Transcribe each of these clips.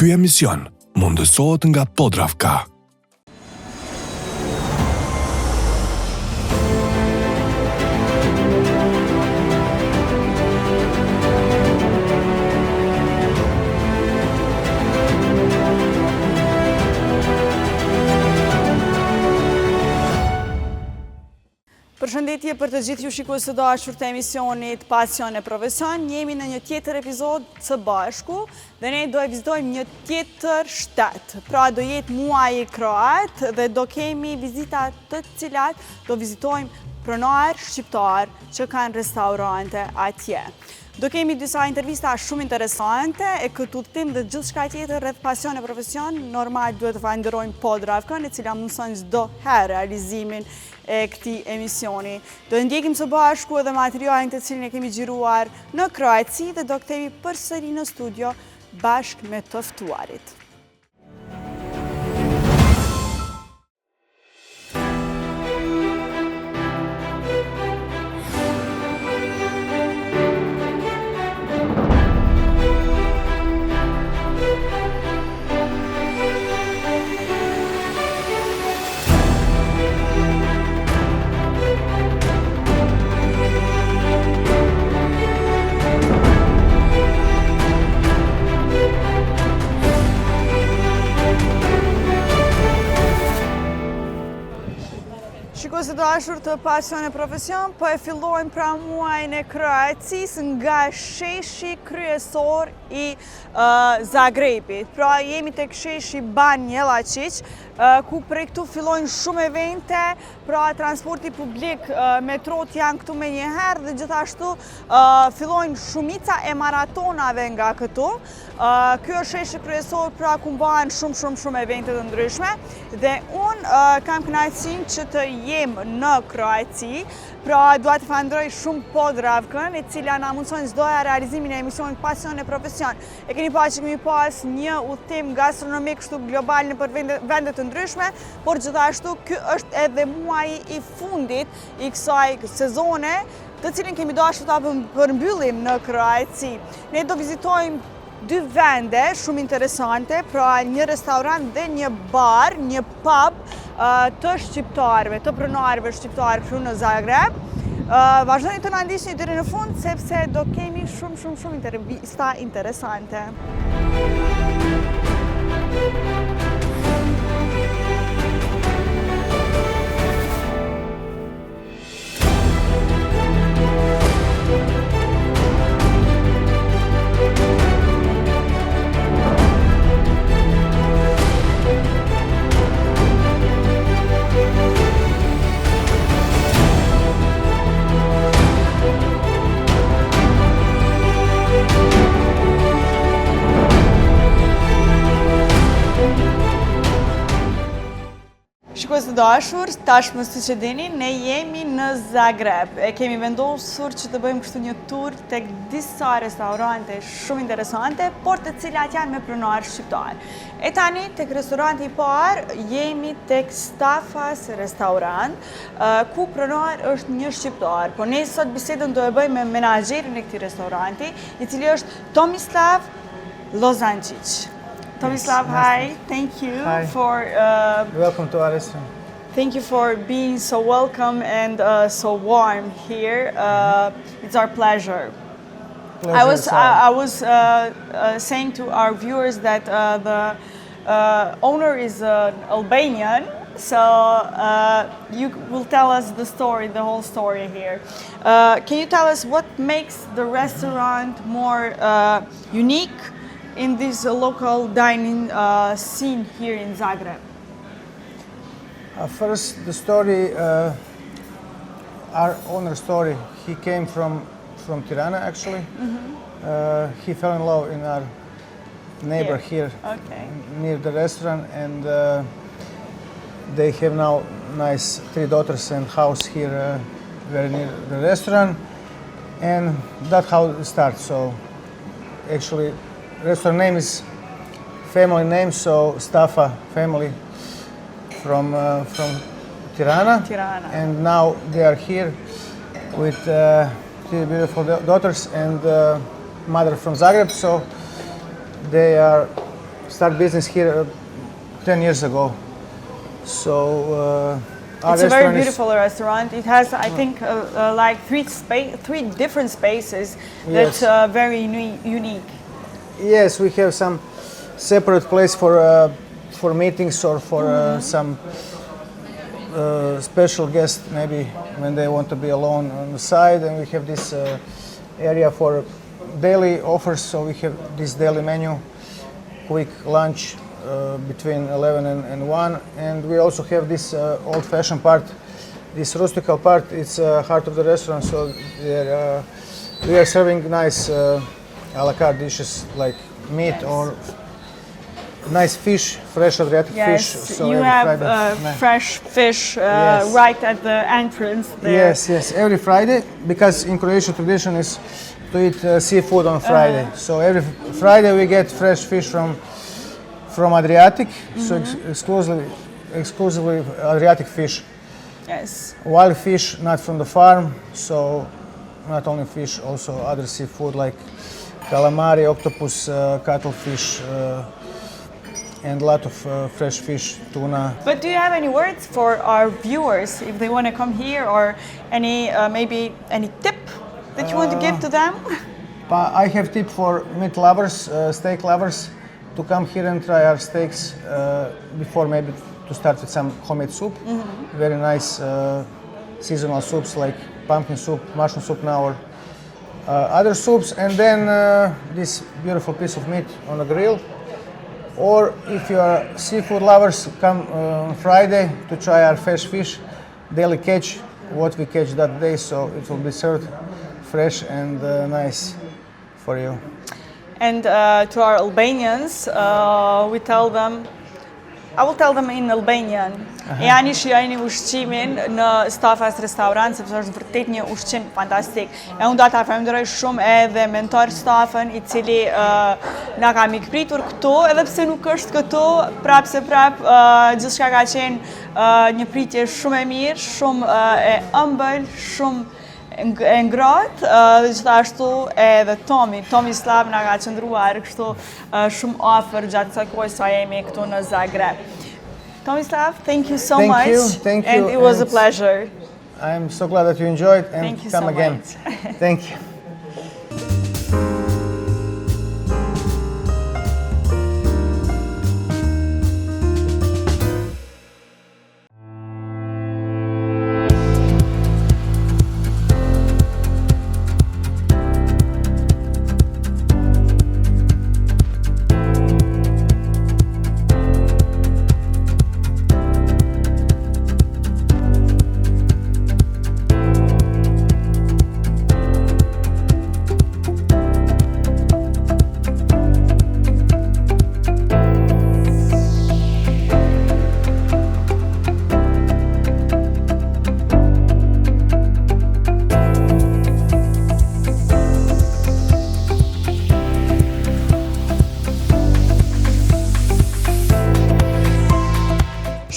Ky emision mundësohet nga Podravka. Përshëndetje për të gjithë ju shikues të dashur të emisionit Pasion e Profesion. Jemi në një tjetër epizod së bashku dhe ne do e vizitojmë një tjetër shtet. Pra do jetë muaji kroat dhe do kemi vizita të cilat do vizitojmë pronar shqiptar që kanë restorante atje. Do kemi disa intervista shumë interesante e këtë udhëtim dhe gjithë shka tjetër rreth Pasion e Profesion. Normal duhet të falenderojmë Podravkën, e cila mëson çdo herë realizimin e këtij emisioni. Do ndjekim së bashku edhe materialin të cilin e kemi xhiruar në Kroaci dhe do kthehemi përsëri në studio bashkë me të ftuarit. Shikues të dashur të Pasion e Profesion, po e fillojmë pra muajin e Kroacisë nga sheshi kryesor i Zagrebit. Pra jemi tek sheshi Ban Jelačić, ku prej këtu fillojnë shumë evente, pra transporti publik, metrot janë këtu me njëherë dhe gjithashtu fillojnë shumica e maratonave nga këtu. Kjo është sheshi kryesor, pra ku mbahen shumë evente të ndryshme dhe unë kam kënaqësinë që të jem në Kroaci, pra dua të falenderoj shumë Podravkën, e cila na mundson çdo herë realizimin e emisionit Pasion e Profesion. E keni parë që kemi pas një udhëtim gastronomik kështu global në vende të ndryshme, por gjithashtu ky është edhe muaji i fundit i kësaj sezone, të cilin kemi dashur ta përmbyllim në Kroaci. Ne do vizitojmë dy vende shumë interesante, pra një restorant dhe një bar, një pub të shqiptarëve, të pronarëve shqiptarë këtu në Zagreb. Vazhdoni të na ndiqni deri në fund sepse do kemi shumë intervista interesante. Shikues të dashur, tashmë siç e dini, ne jemi në Zagreb. E kemi vendosur që të bëjmë kështu një tur tek disa restorante shumë interesante, por të cilat janë me pronar shqiptar. E tani tek restoranti i parë jemi tek Stafas restorant, ku pronar është një shqiptar. Po ne sot bisedën do e bëjmë me menaxherin e këtij restoranti, i cili është Tomislav Lozančić. Tomislav, hi. Thank you for... Welcome to our restaurant. Thank you for being so welcome and so warm here. It's our pleasure. I was saying to our viewers that the owner is Albanian, so you will tell us the story, the whole story here. Can you tell us what makes the restaurant more unique in this local dining scene here in Zagreb? First, the story, our owner's story. He came from Tirana, actually. He fell in love in our neighbor here, near the restaurant, and they have now nice 3 daughters and house here very near the restaurant, and that's how it starts. So, actually, restaurant name is family name, so Stafa family from Tirana. And now they are here with 3 beautiful daughters and mother from Zagreb, so they are started business here 10 years ago. So our It's a very restaurant beautiful restaurant. It has, I think, like three different spaces that's Yes. very unique. Yes, we have some separate place for meetings or for some special guests, maybe when they want to be alone on the side. And we have this area for daily offers. So we have this daily menu, quick lunch between 11 and 1. And we also have this old-fashioned part, this rustical part. It's heart of the restaurant. So we are serving nice a la carte dishes like meat or nice fish, fresh Adriatic fish. Yes, you have fresh fish Yes. right at the entrance there. Yes, every Friday, because in Croatia tradition is to eat seafood on Friday. So every Friday we get fresh fish from Adriatic, so exclusively Adriatic fish. Yes. Wild fish, not from the farm, so not only fish, also other seafood like calamari, octopus, cuttlefish, and a lot of fresh fish, tuna. But do you have any words for our viewers if they want to come here, or any maybe any tip that you want to give to them? I have tip for meat lovers, steak lovers, to come here and try our steaks before maybe to start with some homemade soup. Very nice seasonal soups like pumpkin soup, mushroom soup now, or other soups, and then this beautiful piece of meat on the grill. Or if you are seafood lovers, come on Friday to try our fresh fish, daily catch, what we catch that day, so it will be served fresh and nice for you. And to our Albanians, we tell them, I will tell them in Albanian. Yani shijojeni ushqimin në Stafas restorant sepse është vërtet një ushqim fantastik. E unë do ta falenderoj shumë edhe mentor Stafën, i cili na ka mikpritur këtu, edhe pse nuk është këtu, prapë se prapë gjithçka ka qenë një pritje shumë e mirë, shumë e ëmbël, shumë e ngrohtë, dhe gjithashtu edhe Tomi Slav na ka qëndruar kështu shumë afër gjatë kësaj kohe sa jemi këtu në Zagreb. Tomislav, thank you so much. Thank you. And it was a pleasure. I'm so glad that you enjoyed and Thank you come so again. much. Thank you.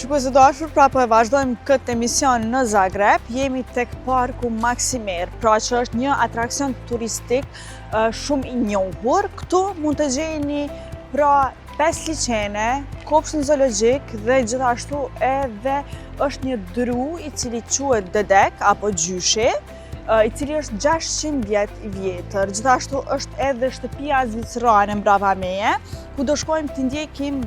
Shikues të dashur, pra po e vazhdojmë këtë emision në Zagreb. Jemi tek parku Maksimir, pra që është një atrakcion turistik shumë i njohur. Këtu mund të gjeni pra 5 liçene, kopshin zoologjik dhe gjithashtu edhe është një dru i cili quhet Dedek apo Gjyshi, i cili është 600 vjet i vjetër. Gjithashtu është edhe shtëpia zvicrane mbrapa meje, ku do shkojmë të ndjekim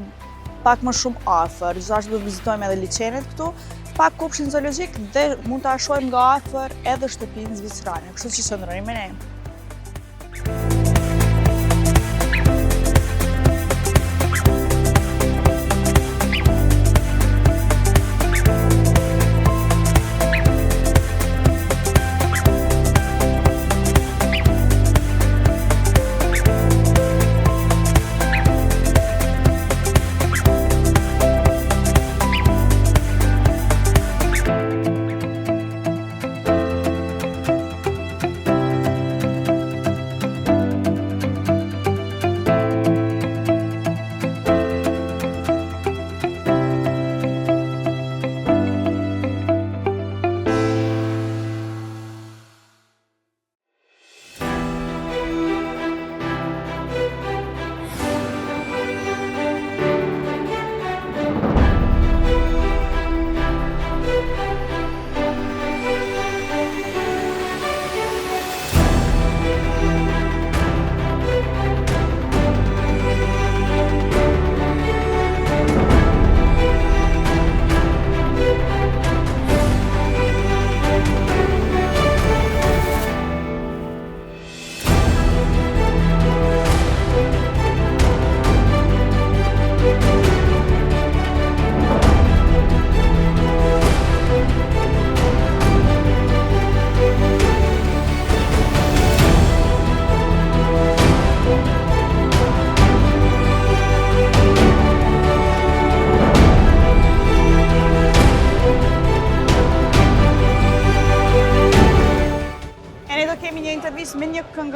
pak më shumë afër. Gjithashtu do të vizitojmë edhe liçenet këtu, pak kopshin zoologjik dhe mund ta shohim nga afër edhe shtëpinë zvicrane. Kështu që qëndroni me ne.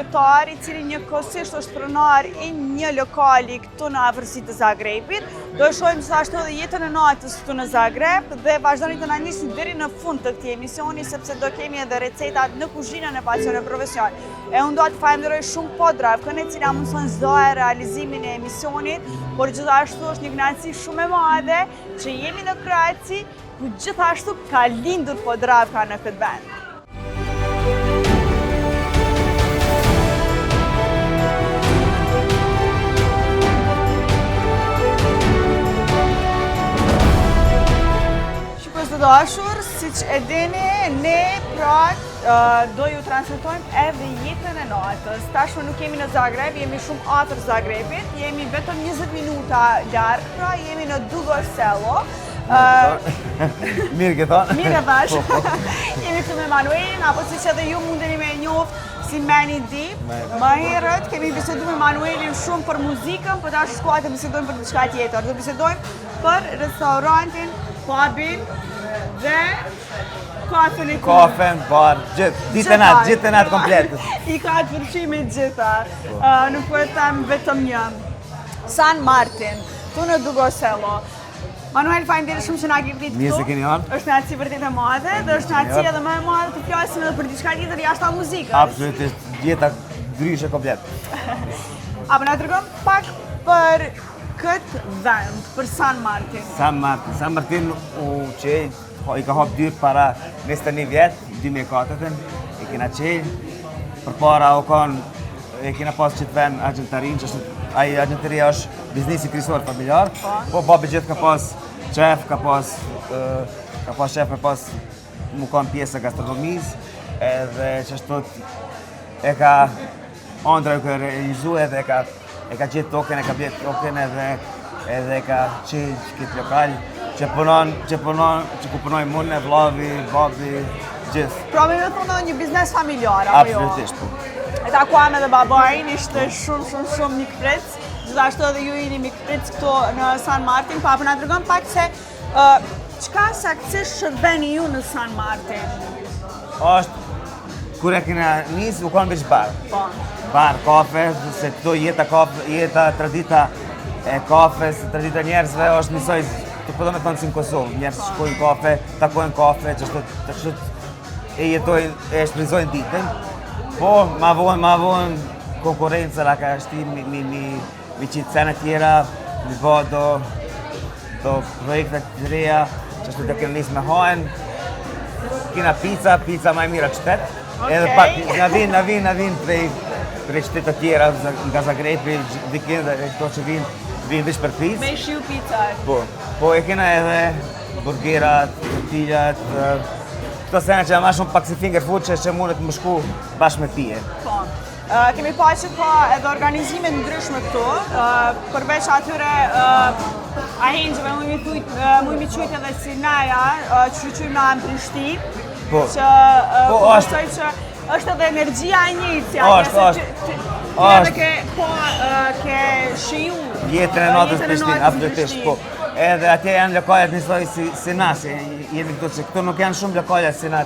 shqiptar I cili njëkohësisht është pronar I një lokali këtu në afërsi të Zagrebit. Do e shohim gjithashtu edhe jetën e natës këtu në Zagreb dhe vazhdoni të na nisni deri në fund të këtij emisioni sepse do kemi edhe recetat në kuzhinën e Pasion e Profesion. E unë do të falenderoj shumë Podravkën e cila mundson çdo realizimin e emisionit, por gjithashtu është një kënaqësi shumë e madhe që jemi në Kroaci, ku gjithashtu ka lindur Podravka në këtë vend. Shikues të dashur, siç e dini, ne pra do ju transmetojmë edhe jetën e natës. Tashmë nuk jemi në Zagreb, jemi shumë afër Zagrebit, jemi vetëm 20 minuta larg, pra jemi në Dugo Selo. Mirë ke thonë? Mirë e thash. Jemi këtu me Manuelin, apo siç edhe ju mundeni me njoftë si Manny D. Më herët kemi biseduar me Manuelin shumë për muzikën, por tash shkojmë të bisedojmë për diçka tjetër. Do bisedojmë për restorantin, pubin dhe kafen e tij. Kafen, bar, gjithë e natë kompletës. I ka të përfshime gjitha. Nuk po e them vetëm një. San Martin, tu në Dugo Selo. Manuel, faleminderit shumë që na ke pritur këtu. Mirë se keni ardhur. Është kënaqësi vërtet e madhe dhe është kënaqësi edhe më e madhe të flasim edhe për diçka tjetër jashtë muzikës. Absolutisht, jeta ndryshe komplet. Apo na tregon pak për këtë vend, për San Martin. San Martin I ka hap dyrt para 21 vjet, 2004-ën, e kena qenë. Përpara e kena pas qëtë vend agjentarin, që ai agjentaria është biznesi kryesor familjar, po babi gjithë ka pas qef, ka pas qef me pas mu kanë pjesë e gastronomisë, edhe që ashtot e ka Andra ju ka realizu edhe e ka gjithë token, e ka bjetë token edhe e ka qenë këtë lokal, që ku punoj mune, vllavi, babi, gjithë. Pra me thonë një biznes familjar, apo jo? Absolutisht, po. E takuam edhe babain, ishte shumë mikpritës, gjithashtu edhe ju jeni mikpritës këtu në San Martin, pa na tregon pak se çka saktësisht shërbeni ju në San Martin? Kur e kena nisë, u kanë veç bar. Po. Bar, kafe, se këto jeta tradita e kafes, tradita njerëzve është njësoj, të përdo me thonë si në Kosovë, njerëz shkojnë kafe, takojnë kafe, që e jetojnë, e shprizojnë ditën. Po, ma vonë konkurencë, la ka shti mi qitë sene tjera, mi bo do projekte të reja, që ashtu të kena nisë me hajnë. Kina pizza ma e mira qëtet. Edhe pak, na vin prej qytet të tjera, nga Zagrebi, dikin dhe këto që vinë vish për pizza. Me shiu pizza. Po, e kena edhe burgerat, tortillat, këto sene që ma shumë pak si finger food që mundet më shku bashkë me pije. Po. Kemi pa që ka edhe organizime ndryshme këtu, përveç atyre ahengjëve mu imi qujt edhe si naja, që qyqyr na në Prishtinë, që përstoj që është edhe energjia e njëtja, edhe ke shiju jetën e natës Prishtinë, absolutisht, po. Edhe atje janë lokalet njësoj si na, se jemi këtu që këtu nuk janë shumë lokalet si na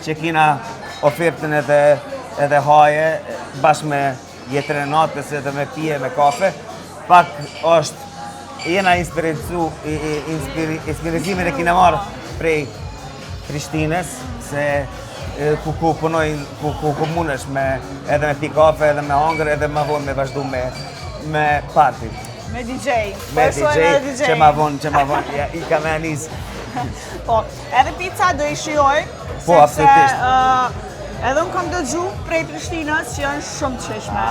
që kina ofertën edhe haje, bashkë me jetën e natës edhe me pije, me kafe. Pak jena inspirizimin e kina marrë prej Prishtinës, se ku punojnë, ku munesh edhe me pi kafe, edhe me hangër, edhe ma vonë me vazhdu me party. Me DJ. Me DJ, që ma vonë, i ka me anis. Po, edhe pizza do i shijoj, Po, absolutisht. Edhe unë kam dëgju prej Prishtinës që janë shumë të qeshme.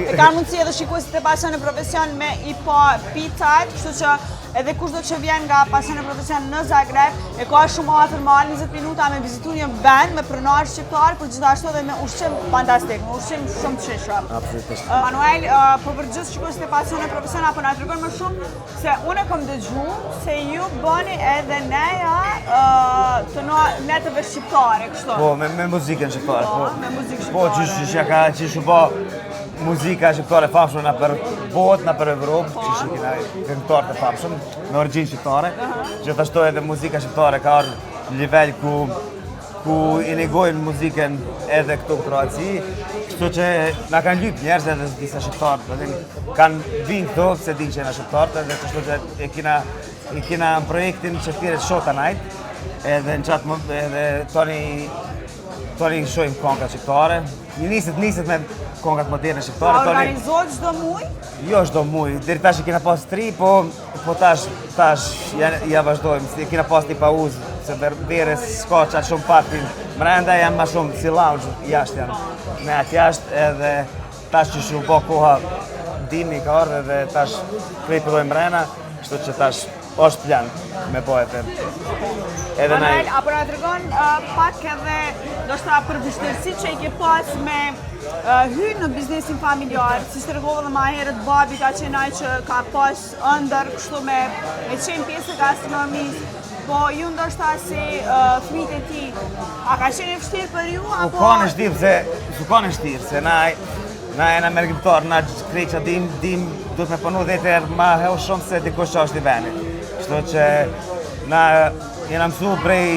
E ka mundësi edhe shikuesit e Pasion e Profesion me i pa pizzat, kështu që edhe kushdo që vjen nga Pasion e Profesion në Zagreb, e ka shumë afër mal 20 minuta me vizitu një vend me pronar shqiptar, por gjithashtu edhe me ushqim fantastik, me ushqim shumë të qeshëm. Absolutisht. Manuel, po për gjithë shikuesit e Pasion e Profesion apo na tregon më shumë se unë kam dëgju se ju bëni edhe neja të netëve shqiptare, kështu. Po, me muzikën shqiptare, po. Me muzikë shqiptare. Po, që shu bo muzika shqiptare famshme na për botë, na për Evropë, që shu kina këngëtarë të famshme, me origjinë shqiptare. Gjithashtu edhe muzika shqiptare ka arë në nivel ku ku i negojnë muzikën edhe këtu në Kroaci, kështu që na kanë lyp njerëz edhe disa shqiptarë, kanë vinë këtu se dinë që jena shqiptarë, edhe kështu që i kena në projektin që thirret Shota Night, edhe në qatë edhe toni shojmë kongat shqiptare. Niset me kongat moderne shqiptare. A organizohet çdo muaj? Jo çdo muaj, deri tash i kena pas 3, po tash ja vazhdojmë. Kena pas një pauzë, se verës s'ka qatë shumë partin. Mrenda janë ma shumë si lounge jashtë janë. Me atë jashtë edhe tash që shumë po koha dimi ka ardhur edhe tash krejpillojmë mrena, kështu që tash është plan me po edhe Manuel, apo na tregon pak edhe ndoshta për vështirësitë që i ke pas me hyrë në biznesin familjar, si tregova edhe më herët babi ka qenë ai që ka pas ëndër kështu me qenë pjesë e gastronomisë. Po ju ndoshta si fëmijët e tij, a ka qenë vështirë për ju apo? Ka në vështirë, se na jena mergimtar, na kreqa dim, duhet me punu 10 herë ma heu shumë se dikush që është i venit. Kështu që na jena mësu prej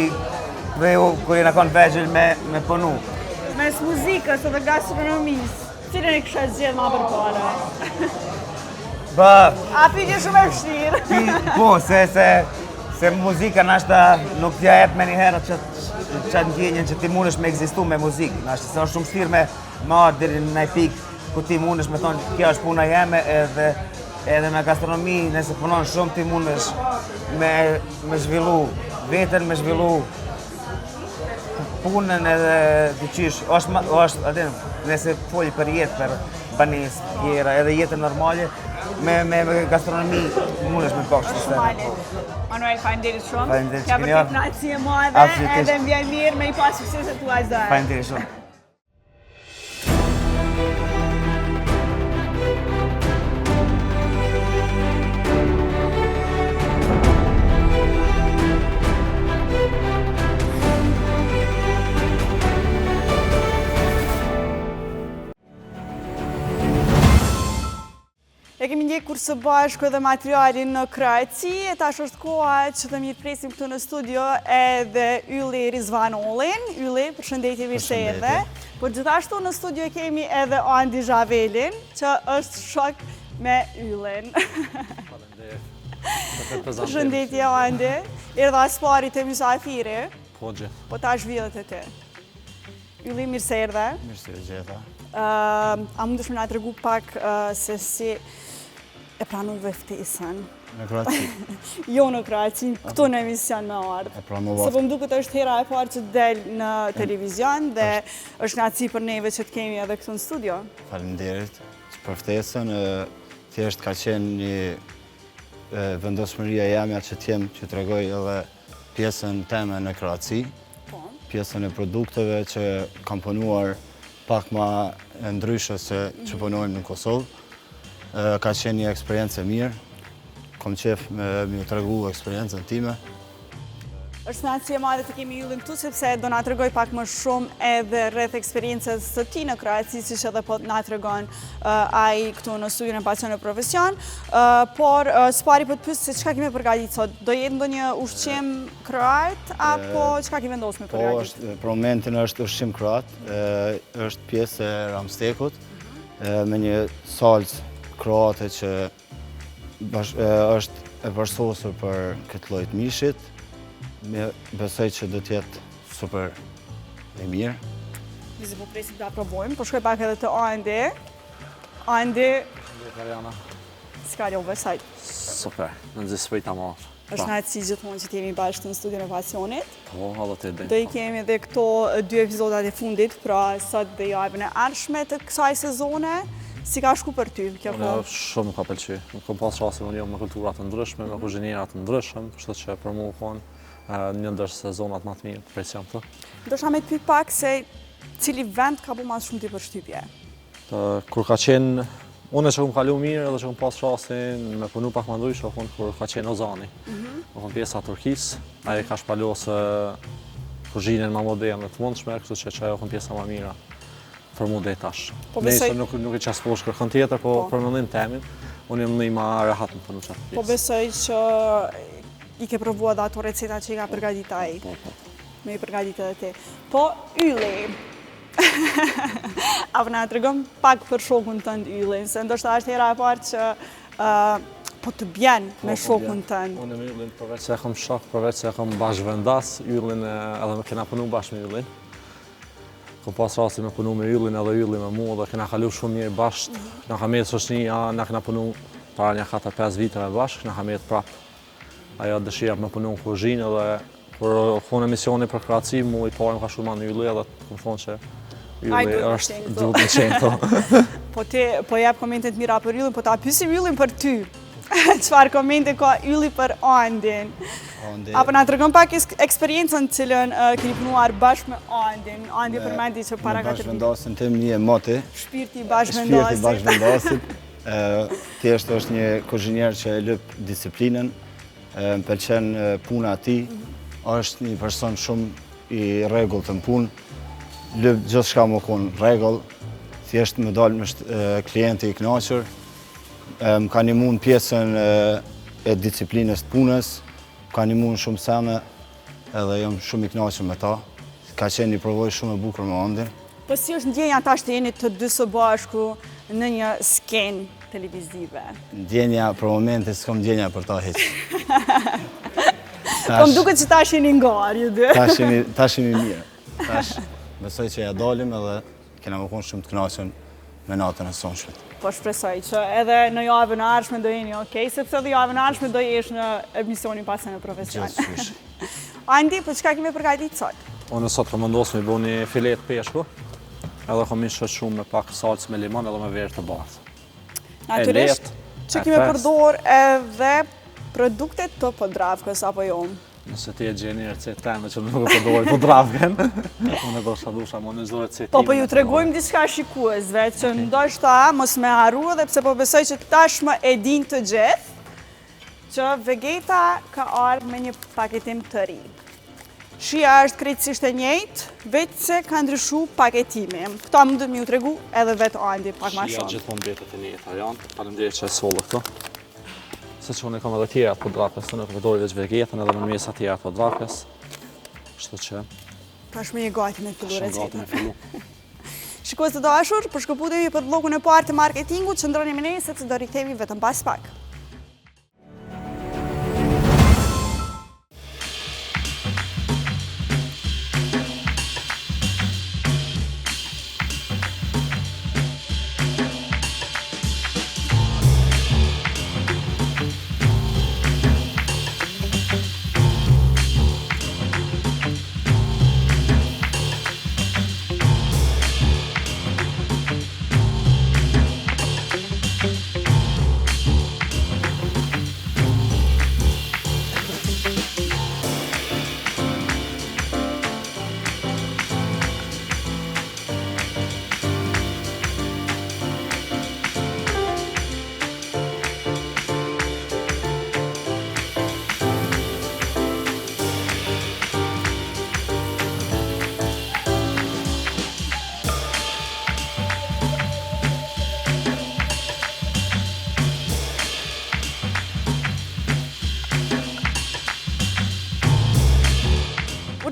kur jena konë vegjël me punu. Mes muzikës edhe gastronomisë, cilën e kisha zgjedhë më përpara? A pyetje shumë e vështirë. Po, se muzika nashta nuk t'ja jep me njëherë qatë ndjenjen që ti mundesh me egzistu me muzikë. Nashta se është shumë vështirë me marrë deri në një pikë ku ti mundesh me thonë kjo është puna jeme edhe me gastronomi, nëse punon shumë ti mundesh me zhvillu veten, me zhvillu punën edhe diqysh. Është, nëse folji për jetë, për banesë, pjera, edhe jetën normale, me gastronomi mundesh me bashkë sisteme. Manuel, faleminderit shumë. Faleminderit Ka që për keni kënaqësi e madhe, Absolutisht. edhe më vjen mirë me i pas sukseset tuaja zë. Faleminderit shumë. E kemi ndjekur së bashku edhe materialin në Kroaci, e tash është koha që të mirëpresim këtu në studio edhe Ylli Rizvanolin. Ylli, përshëndetje, mirë se erdhe. Por gjithashtu në studio kemi edhe Andi Zhavelin, që është shok me Yllin. Përshëndetje, Andi. Erdha spari të mysafiri. Po gjë. Po tash vjedhet e te. Ylli, mirë se erdhe. Mirë se gjeta. A mundesh me na tregu pak se si e pranuve ftesën? Në Kroaci. Jo në Kroaci, këtu në emision me ardhë. E pranova. Se po më duket është hera e parë që të del në televizion dhe është kënaqësi për neve që të kemi edhe këtu në studio. Faleminderit për ftesën. Thjesht ka qenë një vendosmëria jemja që t'jem që t'regoj edhe pjesën teme në Kroaci. Pjesën e produkteve që kam punuar pak ma ndryshë se që punojmë në Kosovë. Ka qenë një eksperiencë e mirë. Kom qef me ju tregu eksperiencën time. Është kënaqësi e madhe të kemi Yllin këtu sepse do na tregoj pak më shumë edhe rreth eksperiencës së tij në Kroaci, siç edhe po na tregon ai këtu në studion e Pasion e Profesion. Por spari po të pyes se çka kemi përgatitur sot. Do jetë ndonjë ushqim kroat apo çka kemi vendosur me përgatitur? Po, për momentin është ushqim kroat, është pjesë e ramstekut me një salcë kroate që është e përsosur për këtë lloj mishit. Besoj që do t'jetë super e mirë. Nëse po presim ta provojmë, po shkoj pak edhe të Andi. Andi, Mariana. s'ka love sajt. Super, në nëzisë ta marë. Është kënaqësi gjithmonë që të jemi bashkë në studion e Pasionit. Po, hallo të edhe. Do i kemi edhe këto 2 epizodat e fundit, pra sot dhe javën e ardhshme të kësaj sezone. Si ka shku për ty kjo Unë kohë? shumë më ka pëlqy. Më kom pas rasti unë me kulturat të ndryshme, me kuzhinierat të ndryshme, kështu që për mu konë një ndër sezonat më të mirë për jam të. Ndosha me të pyet pak se cili vend ka bu mas shumë ti për shtypje? Kur ka qenë, unë që kom kalu mirë edhe që kom pas rastin me punu pak më ndryshme, kur ka qenë Ozani. Më kom pjesa Turkis, aje ka shpalosë kuzhinën më moderne të mundshme, kështu që ajo kom pjesa më mira për mu dhe tash. Nesër nuk i qasposh kërkën tjetër, po për mendim temin, unë jam një ma rehat në përnu qatë pjesë. Po besoj që i ke provua dhe ato receta që i ka përgatit ai. me i përgatit edhe ti. Po, Ylli. Apo na tregom pak për shokun tënd Yllin, se ndoshta është hera e parë që po të bjen me shokun tënd. Unë me Yllin përveç se kam shok, përveç se kam bashkëvendas Yllin edhe me kena punu bashkë me Yllin. Kom pas rasti me punu me Yllin edhe Ylli me mua dhe kena kalu shumë mirë bashkë. Na ka metë shoqënia, na kena punu para një 4-5 viteve bashkë, na ka metë prapë. Ajo dëshira me punu në kuzhinë dhe kur thonë emisioni për krahaci, mu i parë më ka shumë në Ylli edhe kom thonë që Ylli është duhet në qenë. Po jep komentet mira për Yllin, po ta pyesim Yllin për ty. Çfarë komente ka Ylli për Andin? Apo na tregon pak eksperiencën cilën keni punuar bashkë me Andin. Andi përmendi që para 4 vite. Bashkëvendasin tim një moti. Shpirti i bashkëvendasit. Thjesht është një kuzhinier që e lyp disiplinën, më pëlqen puna e tij, është një person shumë i rregullt në punë, lyp gjithçka më kon rregull, thjesht më dal me klienti i kënaqur, më ka ndihmuar në pjesën e disiplinës të punës, ka ndihmuar shumë sene, edhe jam shumë i kënaqur me ta. Ka qenë një provojë shumë e bukur me Andin. Po si është ndjenja tash të jeni të dy së bashku në një skenë televizive? Ndjenja për momentin s'kam ndjenja për ta hiç. Po më duket që tash jeni ngarë ju dy. Tash jemi mirë. Tash besoj që ja dalim edhe kena më konë shumë të kënaqur me natën e sonshme. Po shpresoj që edhe në javën e ardhshme do jeni okay, sepse edhe javën e ardhshme do jesh në emisionin Pasja në Profesion. Andi, po çka kemi përgatitur sot? Unë sot rekomandos me bëni filet peshku, edhe kam shoqëruar me pak salcë me limon edhe me verë të bardhë. Natyrisht që kemi përdor edhe produktet të Podravkës apo jo? Nëse ti e gjeni recetë teme që nuk e përdori Podravkën, unë e dosha më në çdo recetë. Po ju tregojmë diçka shikuesve që ndoshta mos me harru edhe pse po besoj që tashmë e din të gjithë që Vegeta ka ardhur me një paketim të ri. Shija është krejtësisht e njëjtë, vetë se ka ndryshuar paketimi. Këta mund të më ju tregu edhe vetë Andi pak më shumë. Shija gjithmonë mbetet e njëjta, janë. Faleminderit që e solle këto. Se që unë e kam edhe tjera të Podravkës, të nuk përdori veç Vegetën edhe në mesa tjera të Podravkës. Kështu që... Tashmë je gati me fillu recetën. Gati me fillu. Shikues të dashur, për shkëputjemi për vlogun e parë të marketingut, qëndroni me ne sepse do rikthehemi vetëm pas pak.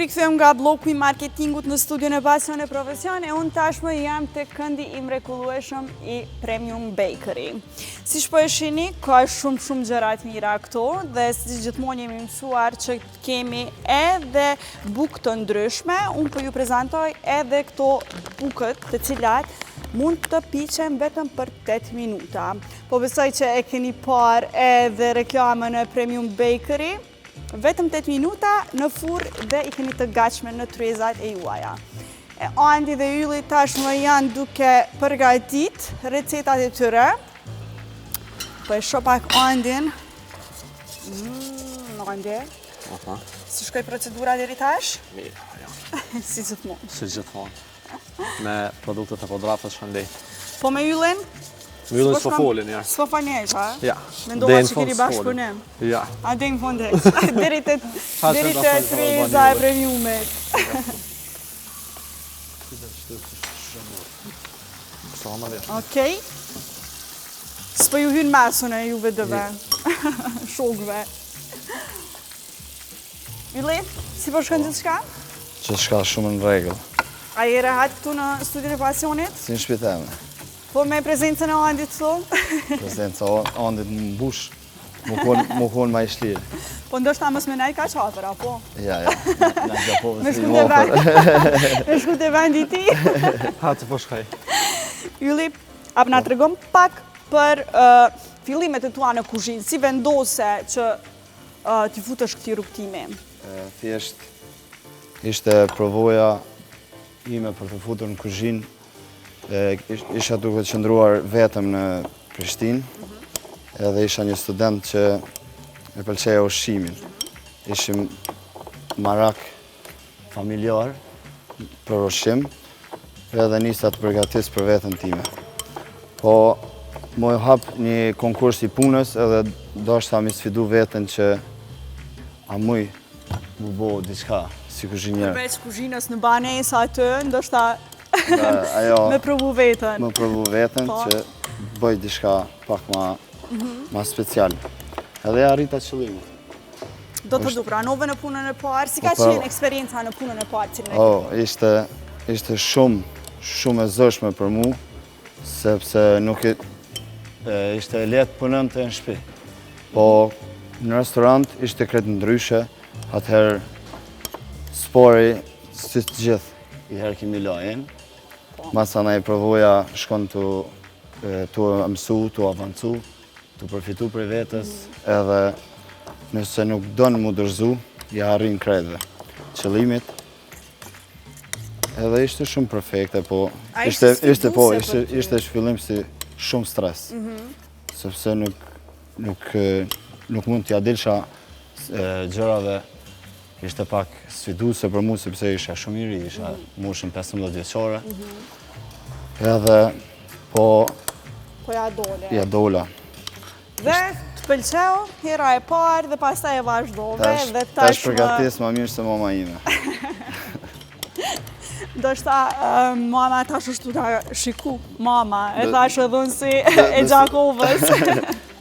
Rikëthem nga bloku i marketingut në studion e Pasja në Profesion e unë tashmë jam të këndi i mrekullueshëm i Premium Bakery. Si shpo e shini, ka shumë gjërat mira këto dhe si gjithmonë jemi mësuar që kemi edhe bukë të ndryshme, unë po ju prezentoj edhe këto bukët të cilat mund të piqen vetëm për 8 minuta. Po besoj që e keni par edhe reklamën e Premium Bakery, vetëm 8 minuta në furrë dhe i keni të gatshme në tryezat e juaja. Andi dhe Ylli tashmë janë duke përgatit recetat e tyre. Po e shoh pak Andin. Andi. Si shkoj procedura deri tash? Mirë, ja. Si gjithmonë. Si gjithmonë. Me produktet e Podravkës shëndej. Po me Yllin? Yllin s'po folin, ja. S'po falnesh, ha? Ja. Mendova që keni bashkëpunim. Ja. A deri në fund heq. Deri te tryeza e premiumit. Okej. S'po ju hyn masën e juve dëve. Shokëve. Ylli, si po shkon gjithçka? që shka shumë në rregull. A je rehat këtu në studion e pasionit? Si në shtëpi teme. Po me prezencën e Andit këtu? Prezenca Andit më mbush, më konë ma i shlirë. Po ndoshta mos me nej ka qatër, apo? Ja, në Gjapovës Me i shku të mofër. Me shku të vendi ti? Ha të po shkaj. Ylli, a na tregon pak për fillimet e tua në kuzhinë, si vendose që t'i futesh këtij rrugtimi? Thjesht ishte provoja ime për të futur në kuzhinë. Isha duke qëndruar vetëm në Prishtinë, edhe isha një student që e pëlqeja ushqimin. Ishim marak familjar për ushqim, edhe nisa të përgatis për veten time. Po, më hap një konkurs i punës edhe doshta mi sfidu veten që a muj mu bo diçka si kuzhinjer. Përveç kuzhinës në banesa aty, ndoshta Ajo me provu veten. më provu veten Po. që bëj diçka pak ma special. Edhe arrita qëllimin. Do të du pranove në punën e parë, si ka Po, qenë eksperienca në punën e parë cilën e Oh, ishte shumë e zëshme për mu, sepse nuk ishte letë punënte në shtëpi. Po në restorant ishte kretë ndryshe, atëherë spori si të gjithë, i herë kimi lajin. Masa na i provoja shkon të mësu, të avancu, të përfitu për vetës, edhe nëse nuk donë mu dërzu, ja arrin krejtëve. Qëllimit, edhe ishte shumë perfekte, po A ishte sfiduse për ty? ishte shfillim si shumë stres. Sepse nuk mund t'ja dilsha gjërave, ishte pak sfiduse për mu, sepse isha shumë i ri, isha moshën 15 vjeçare. Edhe, po, Po ja dole. ja dola. Dhe të pëlqeu, hera e parë dhe pastaj e vazhdove dhe Tash përgatis ma mirë se mama ime. ndoshta mama tash është ta shiku, mama, e thash edhe unë si e Gjakovës.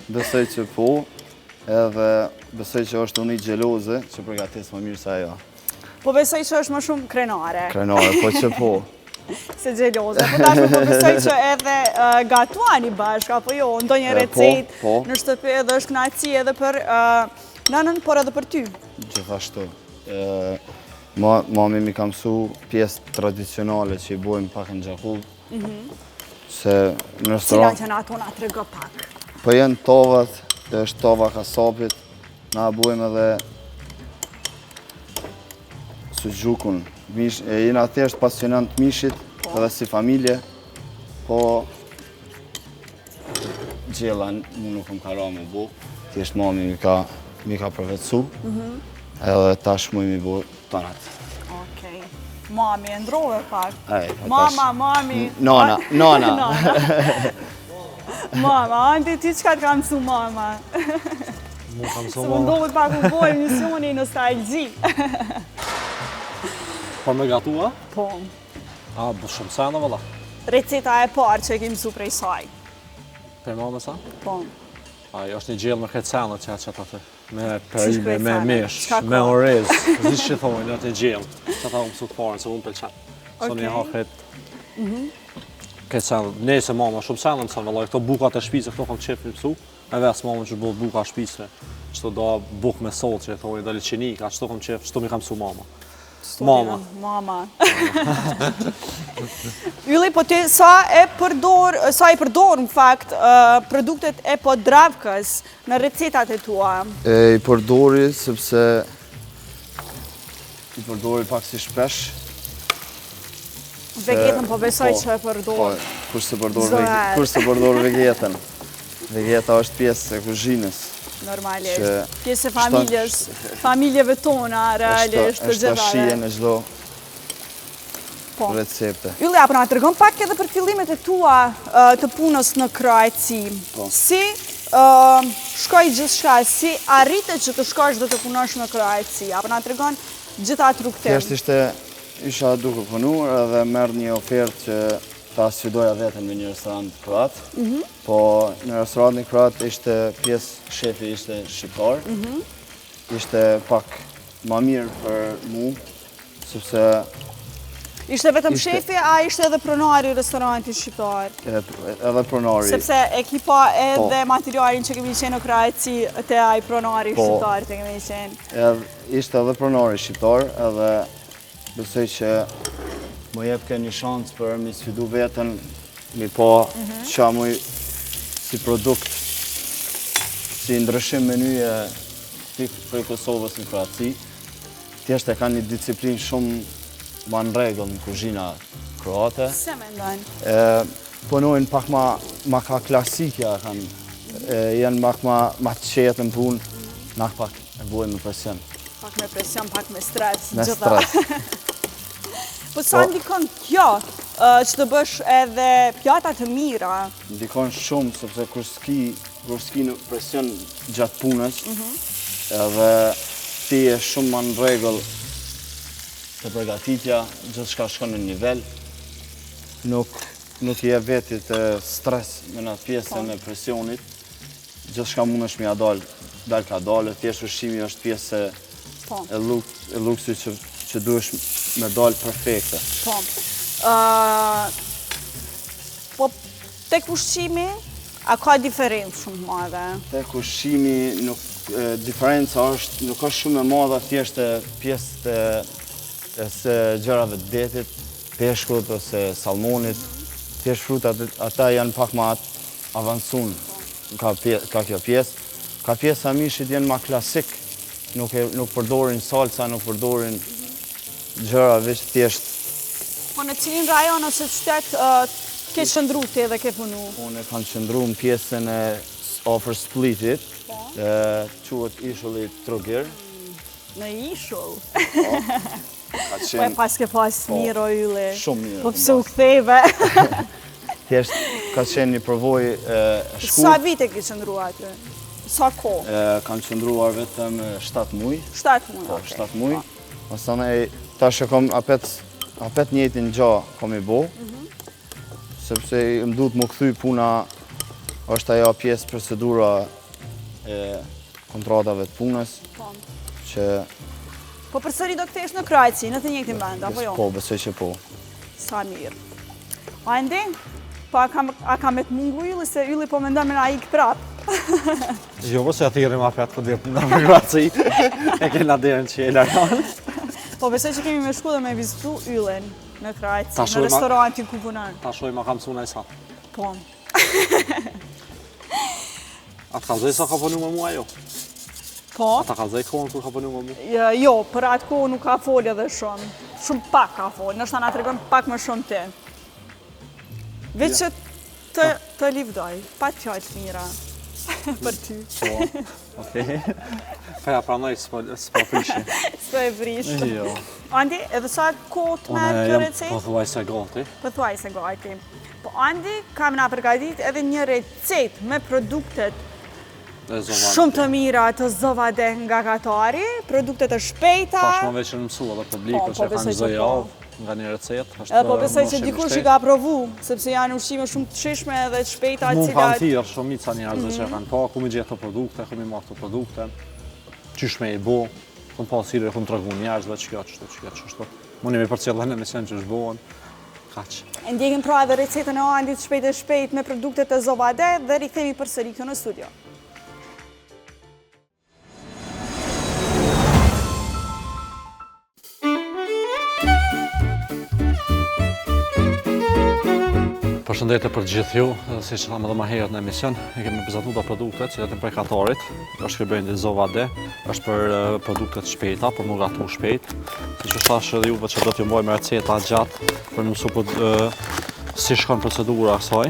Besoj që po, edhe besoj që është unë i gjeloze që përgatis ma mirë se ajo. Po besoj që është më shumë krenare, Krenare, po që po. se gjeloze. Po tash po besoj që edhe gatuani bashkë, apo jo, ndonjë recet po. në shtëpi edhe është kënaqësi edhe për nënën, por edhe për ty. Gjithashtu. Mami mi ka mësu pjesë tradicionale që i bojmë pak në Gjakovë. Se në Cila restoran, që na ato na trego pak. po jenë tovat, dhe është tova kasapit, na bojmë edhe sugjukun. Jena thjesht pasionant mishit, edhe si familje, po gjella mu nuk më ka ra me bo. Thjesht mami mi ka përvetësu, edhe tash mu mi bo tonat. Okej. Mami, e ndrove pak. Ej, po Mama, tash- mami. Nona. Mama, Andi, ti çka të ka mësu mama? Mu kam Se so më mama. ndohet pak u boj emisioni nostalgji. Po me gatua? Po, A, bu shumë sena valla. receta e parë që e ke mësu prej saj. Për mama sa? Po, Ajo është një gjellë me këtë sena që atë atë. Me Si perime, shkret me sena? mesh, Çka me ka? orez. Zishtë që thonjë, atë gjellë. Që ata unë mësu të parën, se unë pëlqen. So një ha këtë... Këtë sena, nese mama shumë sena mësën vallaj. Këto bukat e shpise, këto kam qef një mësu. E vesë mama që bëhet buka shpise. Qëto do buk me sot që e thonjë, do liqenika, qëto kam qef, qëto mi kam mësu mama. Mama. Mama. Ylli, po ti sa i përdor në fakt produktet e Podravkës në recetat e tua? I përdori sepse i përdori pak si shpesh. Vegetën po besoj po, që e Po, përdor. kur Zë se përdor vegetën. Vegeta është pjesë e kuzhinës. Normalisht. që Pjesë e familjes, familjeve tona, realisht, të është shije gjithave. në çdo Po. recepte. Ylli, apo na tregon pak edhe për fillimet e tua të punës në Kroaci. Po. Si shkoj gjithçka, si arrite që të shkosh dhe të punosh në Kroaci? Apo na tregon gjitha rrugtim? Thjesht isha duke punuar edhe merr një ofertë që ta sfidoja veten në një restorant kroat. Po në restorantin kroat ishte shefi ishte shqiptar. Ishte pak ma mirë për mu, sepse Ishte vetëm shefi, a ishte edhe pronari i restorantit shqiptar? edhe pronari. Sepse e ki pa edhe materialin që kemi qenë në Kroaci te ai pronari shqiptar të kemi qenë. Ishte edhe pronari shqiptar, edhe besoj që më jep ke një shansë për mi sfidu vetën, mi pa qa muj si produkt, si ndryshim menyje prej Kosovës në Kroaci. Thjesht e ka një disiplinë shumë ma në regull në kuzhina kroate. Se me ndonë? Punojnë pak ma ka klasikja, janë pak ma të qetë në punë, nak pak e bojnë me presion. Pak me presion, pak me stres. Me stres. Po sa ndikon kjo, që të bësh edhe pjata të mira? Ndikon shumë, sepse kur s'ki në presion gjatë punës, edhe ti e shumë ma në regull të përgatitja, gjithë shka shkon në nivel, nuk je vetit stres me në pjesën e presionit, gjithë shka mund është mja dal ka dalë, thjesht ushqimi është pjesë e luksit që duhesh me dalë perfekte. Po, tek ushqimi, a ka diferencë shumë madhe? Tek ushqimi, diferenca është, nuk është shumë e madhe, thjesht e pjesë se gjërave të detit, peshkut ose salmonit, thjesht frutat ata janë pak ma avansun ka kjo pjesë. Ka pjesa mishit janë ma klasik, nuk përdorin salsa, nuk përdorin gjëra veç thjesht. Po në cilin rajon ose qytet ke qëndru ti edhe ke punu? Unë kam qëndru në pjesën e ofër Splitit, quhet Ishulli Trogir. Në Ishull? Po e pas ke pas mirë o ylli. Shumë mirë. Po pëse u ktheve? Thjesht ka qenë një përvoj shkurt. Sa vite ke qëndru aty? Sa ko? Kam qëndruar vetëm 7 muj. 7 muj, Po, 7 muj. Masanaj, tash e kom apet njëtin gja kom i bo, sepse më duhet më kthy puna, është ajo pjesë procedura e kontratave të punës, që Po përsëri do kthesh në Kroaci, në të njëjtin vend, apo jo? po, besoj që po. Sa mirë. Andi, po a ka me të mungu ylli, se ylli po mendoj me na ik prap. Jo, po se atyre ma fjatë këtë dhe në Kroaci, e kena derën që e largan. Po besoj që kemi me shku dhe me vizitu yllin në Kroaci, Ta në shoj ma- restorantin ku punon. Ta shoj ma kam suna i sa. Po. A të kalzoj sa ka punu me mua jo? Po? A të kalzoj kohën kur ka punu me mua? Jo, për atë kohë nuk ka folje dhe shumë. Shumë pak ka folje, nështë na tregon pak më shumë ti. Veç që të livdoj, pa të fjallë të mira. Për ty. Po, okej. Feja pranoj s'po prishin. S'po e vrish. Jo. Andi, edhe sa kohë të Unë merë kjo jam recetë? po thuaj se gati. Po thuaj se gati. Po Andi, kam na përgatit edhe një recetë me produktet E zovan. shumë të mira të Zovade nga Katari, produktet e shpejta. Tash më veç në mësu edhe publiku Po, që e besoj kanë që zoj po. javë nga një recetë. Edhe po besoj që dikush i ka provu, sepse janë ushqime shumë të shishme edhe të shpejta Mu kanë cilat... thirë shumica njerëzve që e kanë pa, ku mi gjithë të produkte, ku mi marrë të produkte, qysh me i bo, ku më pas thirë, ku më të rëgu njerëzve, që kjo qështu. Mu një me për cilën e misen që shbohen, kaq. E ndjekim pra edhe recetën e Andit shpejt me produktet e Zovade dhe rikthemi përsëri këtu në studio. Përshëndetje për gjithë ju, si që thamë edhe ma herët në emision, e kemi prezantuar të produktet që jetën prej Katarit, është shkërbejnë Zovade, është për produktet shpejta, për më gatu shpejt. Si që thash edhe juve që do t'ju mboj me receta gjatë për në mësu si shkon procedura kësaj.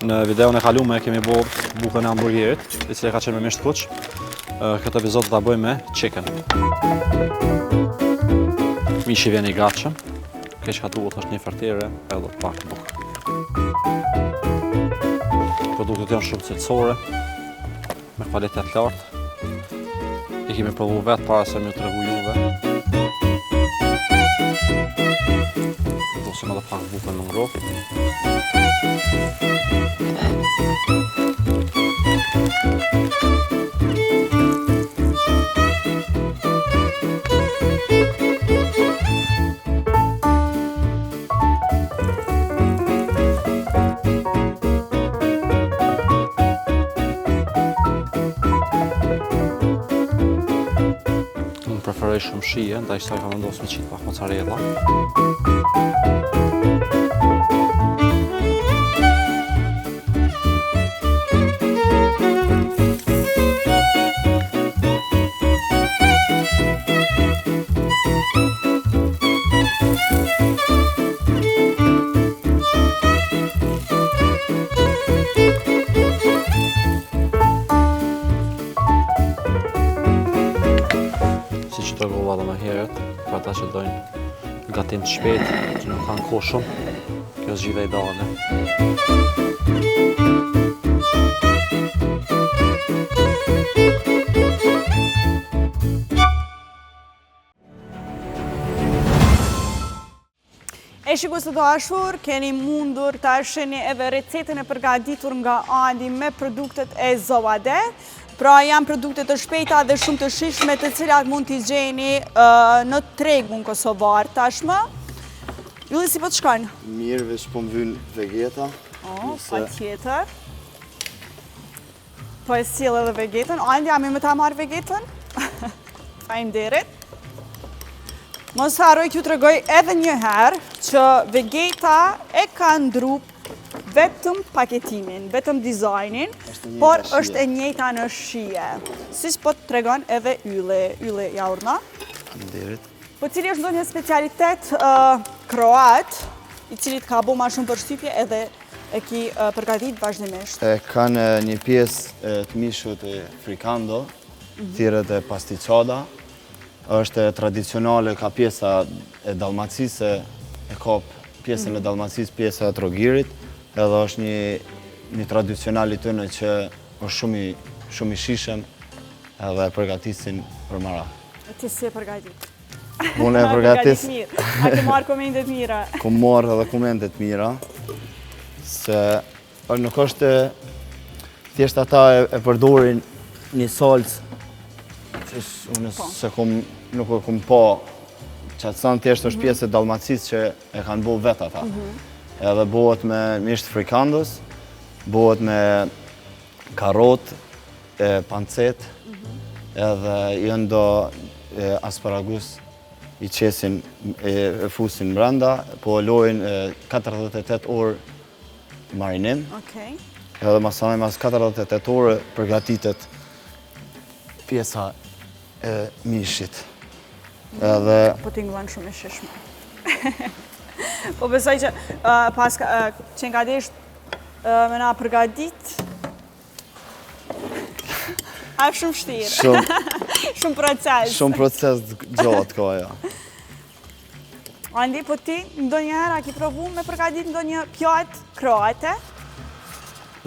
Në videon e kalume kemi bo bukën e hamburgerit, i cili ka qenë me misht kuq. Këtë epizod do ta bëjmë me chicken. Mishi vjen i gatshëm, keq ka duhet është një fertere edhe pak bukë. Produktet janë shumë cilësore, me kvalitet lartë. I kemi provu vetë para se më tregu juve. Dosim edhe pak bukën në ngrohtë. preferoj shumë shije, ndaj kësaj kam vendosur me qitë pak mozzarella. Si që të rrova dhe më herët, për ata që dojnë gatim të shpejt, që nuk kanë kohë shumë, kjo është gjitha ideale. E shikues të dashur, keni mundur ta shihni edhe recetën e përgatitur nga Andi me produktet e Zovade. Pra janë produkte të shpejta dhe shumë të shijshme të cilat mund t'i gjeni në tregun kosovar tashmë. Ylli, si po të shkojnë? Mirë, veç po më vynë vegeta. Patjetër. Po e sjell edhe vegetën. Andi, a me ta marrë vegetën? Faleminderit. Mos harroj t'ju tregoj edhe një herë që Vegeta e ka ndru vetëm paketimin, vetëm dizajnin, por është e njëjta në shije. Siç po të tregon edhe Ylli Jaurna. Faleminderit. Po cili është ndonjë specialitet kroat, i cili ka bu ma shumë përshtypje edhe e ki përgatit vazhdimisht? Kanë një pjesë të mishut e frikando, thirret e pasticada. Është tradicionale, ka pjesa e Dalmacisë, e ka pjesën e Dalmacisë, pjesa e Trogirit, edhe është një tradicionali tënë që është shumë i shishem edhe e përgatisin për mara. Ti si e përgatit? Unë e përgatis... A ke marrë komendet mira? Ku marrë edhe komendet mira, se nuk është thjesht ata e përdorin një salcë, unë nuk e kum po, që atësan thjesht është pjesë e Dalmacisë që e kanë bo vetë ata. Edhe bëhet me misht frikandos, bëhet me karot, pancet, edhe janë do asparagus i qesin, e fusin brenda, po lojnë 48 orë marinim. Edhe masaj mas 48 orë përgatitet pjesa e mishit. Po t'ingëllan shumë e shishme. Po besoj që pas që nga desht me na përgatit, a shumë shtirë. Shumë proces. Shumë proces gjatë ka, ja. Andi, po ti ndonjëherë a ki provu me përgatit ndonjë pjatë kroate?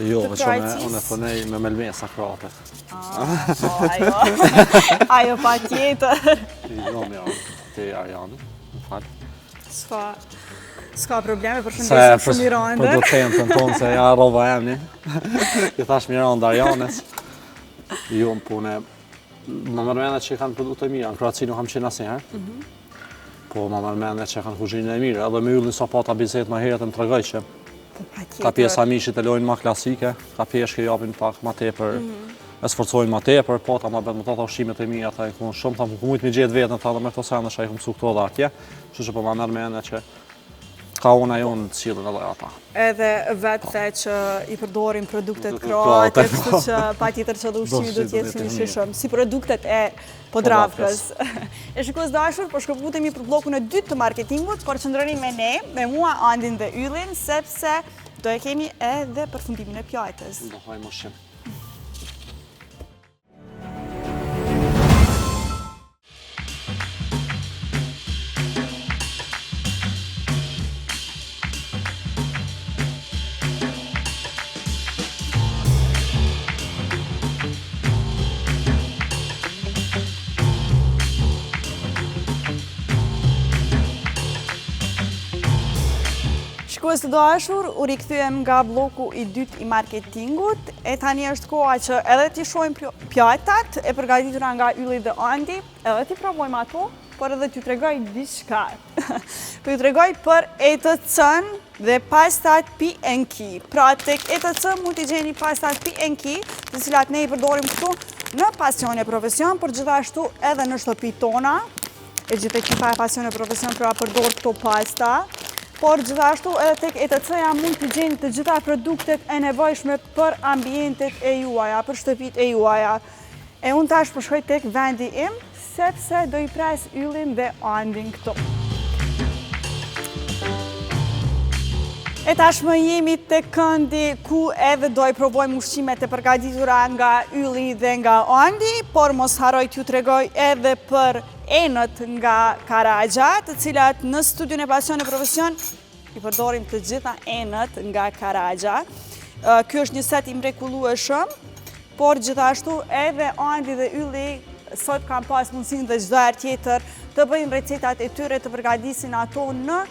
Jo, veç unë e thonej me melmesa kroate. Ajo pa tjetër. Jo, ti Arjani, më falë. S'ka probleme, përshëndesim shumë Mirandër. Se producentën tonë se ja rova emni. I thash Mirandë Arjanes. Jo, më pune, më mërmene që i kanë produkte mira, në Kroaci nuk kam qenë asnjëherë. Po më mërmene që i kanë kuzhinën e mirë, edhe me Yllin sa pata bizet më herët e më tregoj që ka pjesa mishit e lojnë ma klasike, ka pjeshke japin pak ma tepër, e sforcojnë ma tepër, po ta ma betë më tata ushqimet e mija, ta i kënë shumë, ta më kumujt mi gjetë vetën, ta dhe me këto sene që i këmë su këto dhe atje, që po ma mërmene që ka una jonë të cilën edhe ata. Edhe vetë the që i përdorim produktet kroate, kështu që pa tjetër që dhe ushqimi do t'jetë shumë i shishëm, si produktet e Podravkës. E shikues dashur, po shkëputemi për blokun e dytë të marketingut, por qëndroni me ne, me mua, Andin dhe Yllin, sepse do e kemi edhe përfundimin e pjatës. Do hajmë ushqim. Shikues të dashur, u rikthyem nga bloku i dytë i marketingut, e tani është koha që edhe t'i shohim pjatat e përgatitura nga Ylli dhe Andi, edhe t'i provojmë ato, por edhe t'ju tregoj diçka. Po ju tregoj për ETC-n dhe pastat P&K. Pra tek ETC mund t'i gjeni pastat P&K, të cilat ne i përdorim këtu në pasion e profesion, por gjithashtu edhe në shtëpi tona, e gjithë ekipa e pasion e profesion pra përdor këto pasta, por gjithashtu edhe tek ETC-ja mund të gjeni të gjitha produktet e nevojshme për ambientet e juaja, për shtëpit e juaja. E unë tash po shkoj tek vendi im, sepse do i pres Yllin dhe Andin këto. E tashmë jemi të këndi ku edhe do i provojmë ushqimet e përgatitura nga Ylli dhe nga Andi, por mos haroj t'ju tregoj edhe për enët nga Karaxha, të cilat në studion e pasion e profesion i përdorim të gjitha enët nga Karaxha. Ky është një set i mrekullueshëm, por gjithashtu edhe Andi dhe Ylli sot kam pas mundësinë dhe çdo herë tjetër të bëjnë recetat e tyre të përgatisin ato në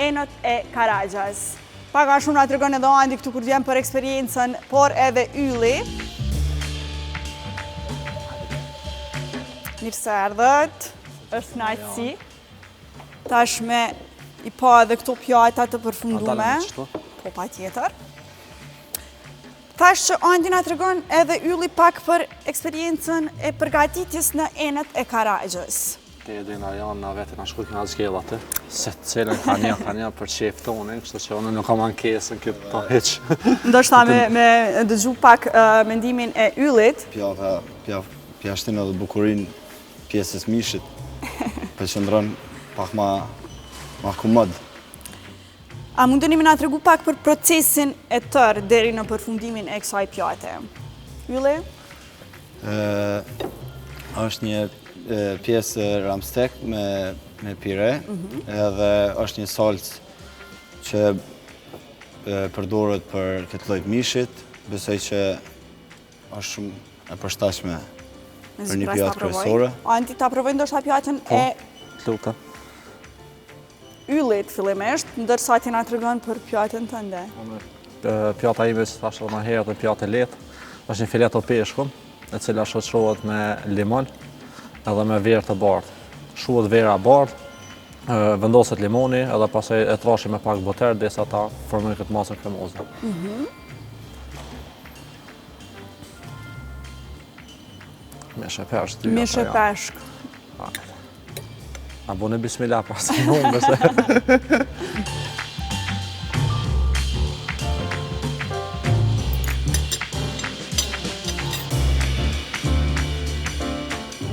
enët e Karaxhas. Pak a shumë nga të regon edhe Andi këtu kur vjen për eksperiencën, por edhe Ylli. Mirë se erdhët, është knaqësi. Tashme i pa edhe këto pjata të përfundume. Po pa tjetër. Tash që Andi nga të regon edhe Ylli pak për eksperiencën e përgatitjes në enët e Karaxhës. Te edhe nga janë nga vetë nga shkujt nga zgjellat, se të cilën ka një për qef tonin, kështu që unë nuk kam ankesën këtë pa heqë. Ndoshta me dëgju pak mendimin e Yllit. Pjashtin edhe bukurin pjesës mishit, përqëndron pak ma komod. A mundeni me nga tregu pak për procesin e tërë deri në përfundimin e kësaj pjate? Ylli? Është një pjesë ramstek me pire, edhe është një salcë që përdoret për këtë lloj mishit, besoj që është shumë e përshtatshme për një pjatë kryesore. Andi, ta provoj ndoshta pjatën e Lutem. Yllit fillimisht, ndërsa ti na tregon për pjatën tënde. Pjata ime, si thashë edhe më herë, dhe pjatë e lehtë, është një filet o peshku, e cila shoqërohet me limon edhe me verë të bardhë. Shuhet vera bardhë, vendoset limoni edhe pastaj e trashim me pak boter derisa ta formojnë këtë masën kremoze. Mishe peshk. Mishe peshk. A bune bismillah pas të unë nëse.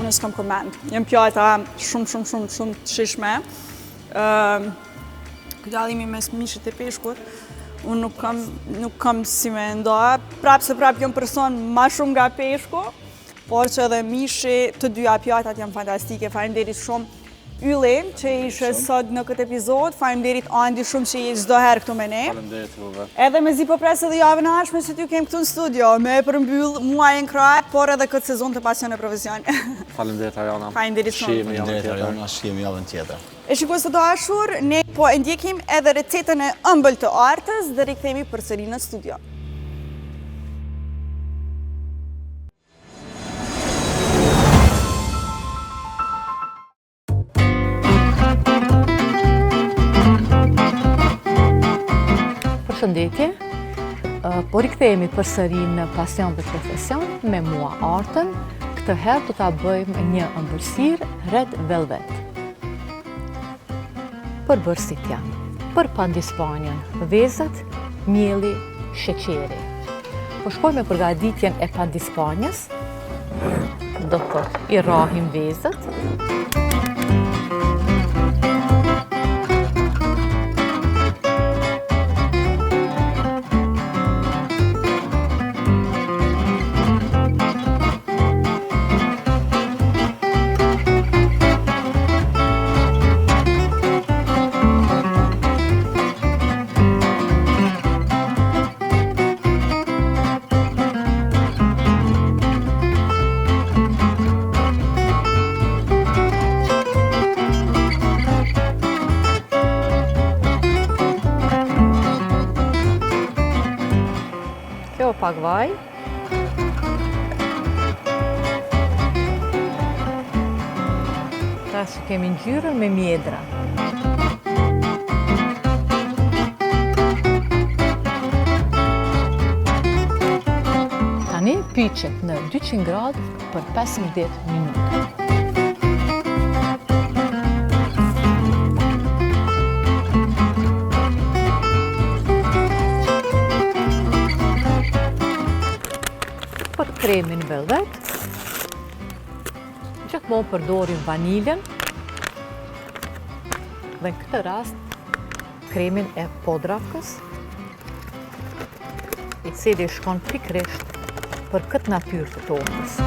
Unë s'kam koment. Jem pjata shumë të shishme. Këdallimi mes mishit e peshkut, unë nuk kam si me ndoa. Prap jam person ma shumë nga peshku, por që edhe mishi, të dyja pjatat janë fantastike. Faleminderit shumë Ylli që ishe sot në këtë epizod. Faleminderit Andi shumë që je çdo herë këtu me ne. Faleminderit juve. Edhe mezi po pres edhe javën e ardhshme që t'ju kem këtu në studio, me përmbyll muajin krah, por edhe këtë sezon të pasion e profesion. Faleminderit Ariana. Faleminderit shumë. Shihemi javën tjetër. E shikues të dashur, ne po e ndjekim edhe recetën e ëmbël të artës dhe rikthehemi përsëri në studio. Përshëndetje, po rikthehemi përsëri në pasion dhe profesion me mua Artën. Këtë herë do ta bëjmë një ëmbëlsirë red velvet. Përbërësit janë: për pandispanjen, vezët, mielli, sheqeri. Po shkojmë me përgatitjen e pandispanjes. Do të thotë i rrahim vezët. Pak vaj. Tash kemi ngjyrën me mjedra. Tani shtyqet në 200 gradë për 15 minuta. Për kremin velvet, gjithmonë përdorim vaniljen dhe në këtë rast kremin e podravkës, i cili shkon pikërisht për këtë natyrë të tortës.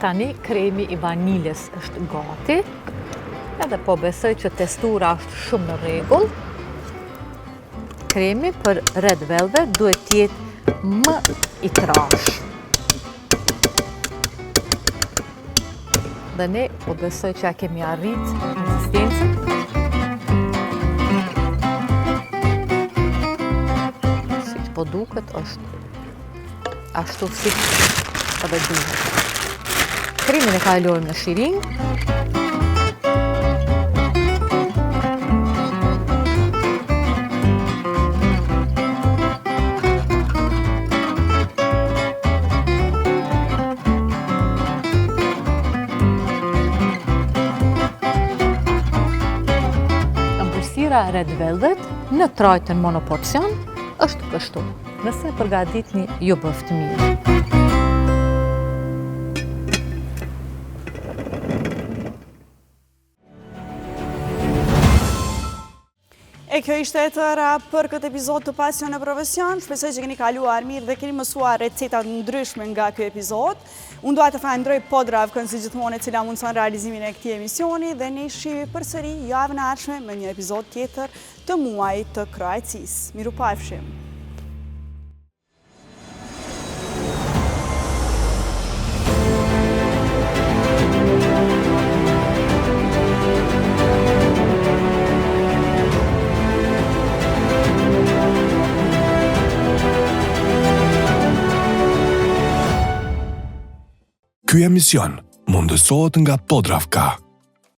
Tani kremi i vaniljes është gati, edhe po besoj që testura është shumë në rregull. Kremi për Red Velvet duhet të jetë më i trash. Dhe ne po besoj që ja kemi arrit konsistencën. Siç po duket është ashtu siç edhe duhet. Kremin e kalojmë në shiring. Ëmbëlsira Red Velvet në trajtën monoporcion është kështu. Nëse përgatitni ju bëft mirë. E kjo ishte e tëra për këtë epizod të Pasion e Profesion. Shpresoj që keni kaluar mirë dhe keni mësuar recetat ndryshme nga kjo epizod. Unë dua të falenderoj Podravkën si gjithmonë e cila mundson realizimin e këtij emisioni dhe ne shihemi përsëri javën e ardhshme me një epizod tjetër të muajit të Kroacisë. Mirupafshim. Ky emision mundësohet nga Podravka.